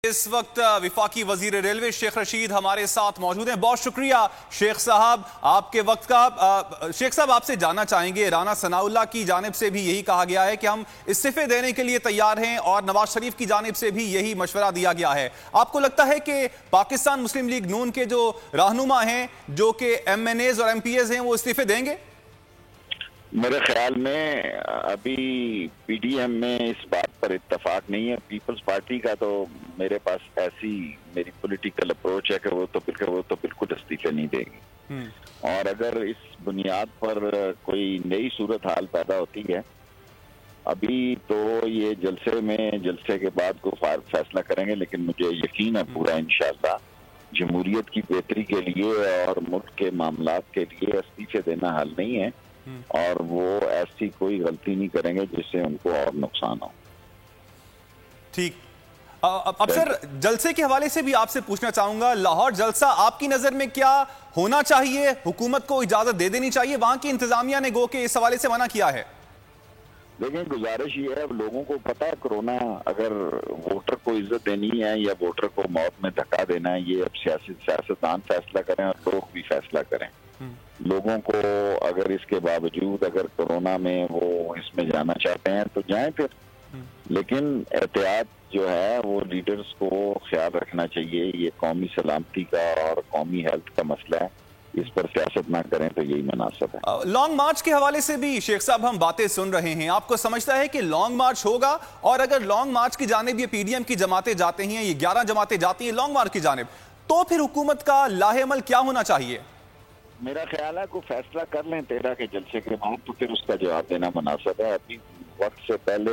इस वक्त विफाकी वजीर रेलवे शेख रशीद हमारे साथ मौजूद हैं। बहुत शुक्रिया शेख साहब आपके वक्त का। शेख साहब आपसे जानना चाहेंगे, राना सनाउल्लाह की जानिब से भी यही कहा गया है कि हम इस्तीफे देने के लिए तैयार हैं और नवाज शरीफ की जानिब से भी यही मशवरा दिया गया है। आपको लगता है कि पाकिस्तान मुस्लिम लीग नून के जो रहनुमा हैं, जो कि MNAs और MPAs हैं, वो इस्तीफे देंगे? मेरे ख्याल में अभी PDM में इस बात पर इत्तेफाक नहीं है। पीपल्स पार्टी का तो मेरे पास ऐसी मेरी पॉलिटिकल अप्रोच है कि वो तो बिल्कुल इस्तीफे नहीं देगी। और अगर इस बुनियाद पर कोई नई सूरत हाल पैदा होती है, अभी तो ये जलसे के बाद को फैसला करेंगे, लेकिन मुझे यकीन है पूरा इंशाअल्लाह जमहूरियत की बेहतरी के लिए और मुल्क के मामलात के लिए इस्तीफे देना हल नहीं है और वो ऐसी कोई गलती नहीं करेंगे जिससे उनको और नुकसान हो। ठीक। अब सर, जलसे के हवाले से भी आपसे पूछना चाहूंगा, लाहौर जलसा आपकी नजर में क्या होना चाहिए? हुकूमत को इजाजत दे देनी चाहिए? वहां की इंतजामिया ने गो के इस हवाले से मना किया है। लेकिन गुजारिश ये है, अब लोगों को पता है कोरोना, अगर वोटर को इज्जत देनी है या वोटर को मौत में धक्का देना है, ये अब सियासतदान फैसला करें और लोग भी फैसला करें। लोगों को अगर इसके बावजूद अगर कोरोना में वो इसमें जाना चाहते हैं तो जाएं फिर, लेकिन एहतियात जो है वो लीडर्स को ख्याल रखना चाहिए। ये कौमी सलामती का और कौमी हेल्थ का मसला है, इस पर सियासत ना करें तो यही मुनासिब है। लॉन्ग मार्च के हवाले से भी शेख साहब हम बातें सुन रहे हैं। आपको समझता है कि लॉन्ग मार्च होगा? और अगर लॉन्ग मार्च की जानिब ये PDM की जमातें जाते हैं, ये 11 जमातें जाती हैं लॉन्ग मार्च की जानिब, तो फिर हुकूमत का लाहेअमल क्या होना चाहिए? मेरा ख्याल है को फैसला कर लें 13 के जलसे के बाद, तो फिर उसका जवाब देना मुनासिब है। अभी वक्त से पहले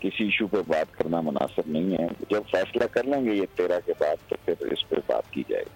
किसी इशू पे बात करना मुनासिब नहीं है। जब फैसला कर लेंगे ये 13 के बाद, तो फिर इस पे बात की जाएगी।